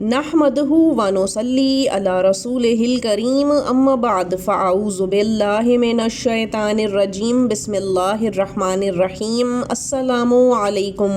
نحمدہ ونصلی علی رسولہ الکریم اما بعد فاعوذ باللہ من الشیطان الرجیم بسم اللہ الرحمن الرحیم السلام علیکم۔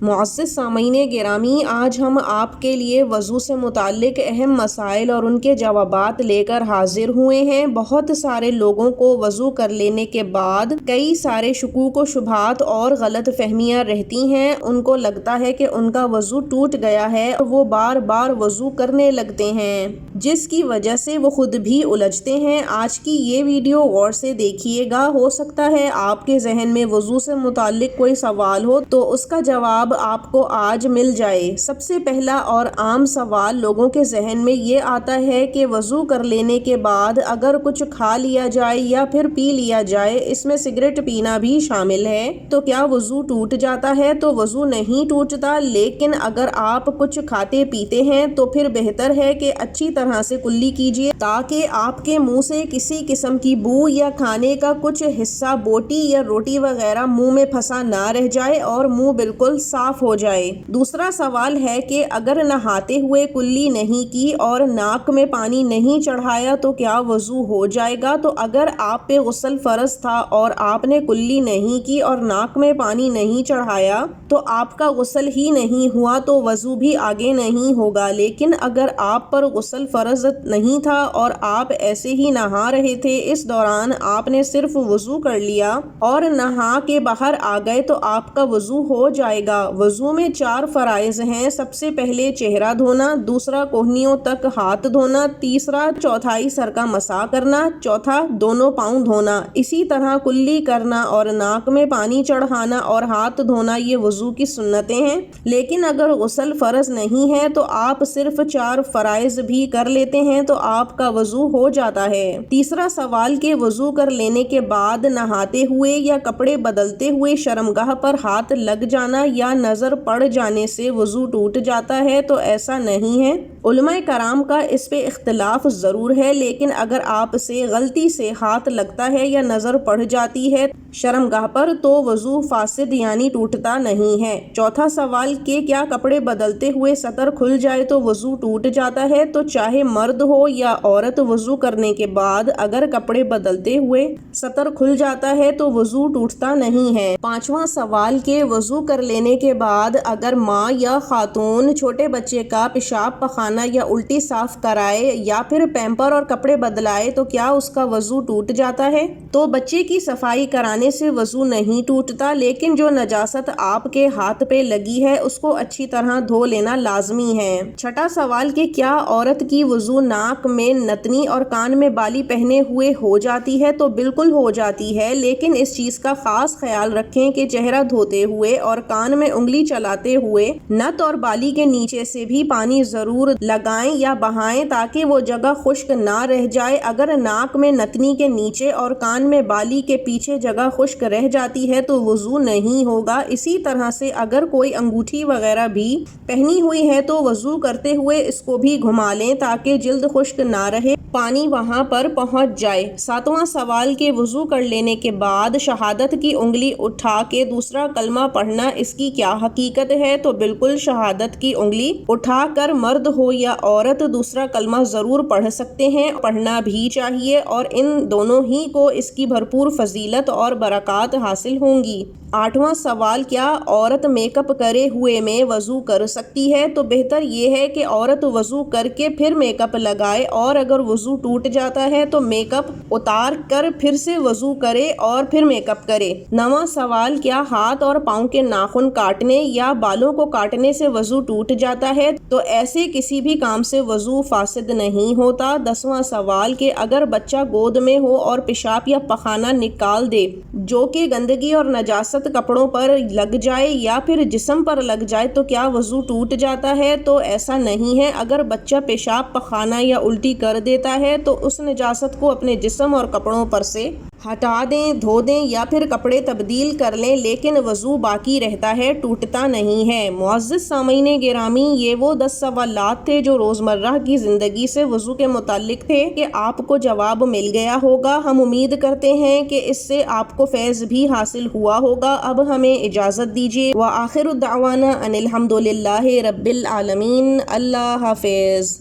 معزز سامعین گرامی، آج ہم آپ کے لیے وضو سے متعلق اہم مسائل اور ان کے جوابات لے کر حاضر ہوئے ہیں۔ بہت سارے لوگوں کو وضو کر لینے کے بعد کئی سارے شکوک و شبہات اور غلط فہمیاں رہتی ہیں۔ ان کو لگتا ہے کہ ان کا وضو ٹوٹ گیا ہے اور وہ بار بار وضو کرنے لگتے ہیں، جس کی وجہ سے وہ خود بھی الجھتے ہیں۔ آج کی یہ ویڈیو غور سے دیکھیے گا، ہو سکتا ہے آپ کے ذہن میں وضو سے متعلق کوئی سوال ہو تو اس کا جواب آپ کو آج مل جائے۔ سب سے پہلا اور عام سوال لوگوں کے ذہن میں یہ آتا ہے کہ وضو کر لینے کے بعد اگر کچھ کھا لیا جائے یا پھر پی لیا جائے، اس میں سگریٹ پینا بھی شامل ہے، تو کیا وضو ٹوٹ جاتا ہے؟ تو وضو نہیں ٹوٹتا، لیکن اگر آپ کچھ کھاتے پیتے ہیں تو پھر بہتر ہے کہ اچھی طرح سے کلی کیجیے تاکہ آپ کے منہ سے کسی قسم کی بو یا کھانے کا کچھ حصہ بوٹی یا روٹی وغیرہ منہ میں پھنسا نہ رہ جائے اور منہ بالکل صاف ہو جائے۔ دوسرا سوال ہے کہ اگر نہاتے ہوئے کلی نہیں کی اور ناک میں پانی نہیں چڑھایا تو کیا وضو ہو جائے گا؟ تو اگر آپ پہ غسل فرض تھا اور آپ نے کلی نہیں کی اور ناک میں پانی نہیں چڑھایا تو آپ کا غسل ہی نہیں ہوا، تو وضو بھی آگے نہیں ہوگا۔ لیکن اگر آپ پر غسل فرض نہیں تھا اور آپ ایسے ہی نہا رہے تھے، اس دوران آپ نے صرف وضو کر لیا اور نہا کے باہر آ گئے تو آپ کا وضو ہو جائے گا۔ وضو میں 4 فرائض ہیں۔ سب سے پہلے چہرہ دھونا، دوسرا کہنیوں تک ہاتھ دھونا، تیسرا چوتھائی سر کا مسح کرنا، چوتھا دونوں پاؤں دھونا، اسی طرح کلی کرنا اور ناک میں پانی چڑھانا اور ہاتھ دھونا، یہ وضو کی سنتیں ہیں۔ لیکن اگر غسل فرض نہیں ہے تو آپ صرف 4 فرائض بھی کر لیتے ہیں تو آپ کا وضو ہو جاتا ہے۔ تیسرا سوال کہ وضو کر لینے کے بعد نہاتے ہوئے یا کپڑے بدلتے ہوئے شرمگاہ پر ہاتھ لگ جانا یا نظر پڑ جانے سے وضو ٹوٹ جاتا ہے، تو ایسا نہیں ہے۔ علماء کرام کا اس پہ اختلاف ضرور ہے، لیکن اگر آپ سے غلطی سے ہاتھ لگتا ہے یا نظر پڑ جاتی ہے شرمگاہ پر تو وضو فاسد یعنی ٹوٹتا نہیں ہے۔ چوتھا سوال کہ کیا کپڑے بدلتے ہوئے سطر کھل جائے تو وضو ٹوٹ جاتا ہے؟ تو چاہے مرد ہو یا عورت، وضو کرنے کے بعد اگر کپڑے بدلتے ہوئے سطر کھل جاتا ہے تو وضو ٹوٹتا نہیں ہے۔ پانچواں سوال کہ وضو کر لینے کے بعد اگر ماں یا خاتون چھوٹے بچے کا پیشاب پخانہ یا الٹی صاف کرائے یا پھر پیمپر اور کپڑے بدلائے تو کیا اس کا وضو ٹوٹ جاتا ہے؟ تو بچے کی صفائی کرانے سے وضو نہیں ٹوٹتا، لیکن جو نجاست آپ کے ہاتھ پہ لگی ہے اس کو اچھی طرح دھو لینا لازمی ہے۔ چھٹا سوال کہ کیا عورت کی وضو ناک میں نتنی اور کان میں بالی پہنے ہوئے ہو جاتی ہے؟ تو بالکل ہو جاتی ہے، لیکن اس چیز کا خاص خیال رکھیں کہ چہرہ دھوتے ہوئے اور کان میں انگلی چلاتے ہوئے نت اور بالی کے نیچے سے بھی پانی ضرور لگائیں یا بہائیں تاکہ وہ جگہ خشک نہ رہ جائے۔ اگر ناک میں نتنی کے نیچے اور کان میں بالی کے پیچھے جگہ خشک رہ جاتی ہے تو وضو نہیں ہوگا۔ اسی طرح سے اگر کوئی انگوٹھی وغیرہ بھی پہنی ہوئی ہے تو وضو کرتے ہوئے اس کو بھی گھما لیں تاکہ جلد خشک نہ رہے، پانی وہاں پر پہنچ جائے۔ ساتواں سوال کہ وضو کر لینے کے بعد شہادت کی انگلی اٹھا کے دوسرا کلمہ پڑھنا، اس کی کیا حقیقت ہے؟ تو بالکل شہادت کی انگلی اٹھا کر مرد ہو یا عورت دوسرا کلمہ ضرور پڑھ سکتے ہیں، پڑھنا بھی چاہیے، اور ان دونوں ہی کو اس کی بھرپور فضیلت اور برکات حاصل ہوں گی۔ آٹھواں سوال کیا عورت میک اپ کرے ہوئے میں وضو کر سکتی ہے؟ تو بہتر یہ ہے کہ عورت وضو کر کے پھر میک اپ لگائے، اور اگر وضو ٹوٹ جاتا ہے تو میک اپ اتار کر پھر سے وضو کرے اور پھر میک اپ کرے۔ نواں سوال کیا ہاتھ اور پاؤں کے ناخن کاٹنے یا بالوں کو کاٹنے سے وضو ٹوٹ جاتا ہے؟ تو ایسے کسی بھی کام سے وضو فاسد نہیں ہوتا۔ دسواں سوال کہ اگر بچہ گود میں ہو اور پیشاب یا پخانہ نکال دے جو کہ گندگی اور نجاست کپڑوں پر لگ جائے یا پھر جسم پر لگ جائے تو کیا وضو ٹوٹ جاتا ہے؟ تو ایسا نہیں ہے۔ اگر بچہ پیشاب پخانہ یا الٹی کر دیتا ہے تو اس نجاست کو اپنے جسم اور کپڑوں پر سے ہٹا دیں، دھو دیں یا پھر کپڑے تبدیل کر لیں، لیکن وضو باقی رہتا ہے، ٹوٹتا نہیں ہے۔ معزز سامعین گرامی، یہ وہ 10 سوالات تھے جو روزمرہ کی زندگی سے وضو کے متعلق تھے کہ آپ کو جواب مل گیا ہوگا۔ ہم امید کرتے ہیں کہ اس سے آپ کو فیض بھی حاصل ہوا ہوگا۔ اب ہمیں اجازت دیجیے۔ وآخر دعوانا ان الحمد للہ رب العالمین۔ اللہ حافظ۔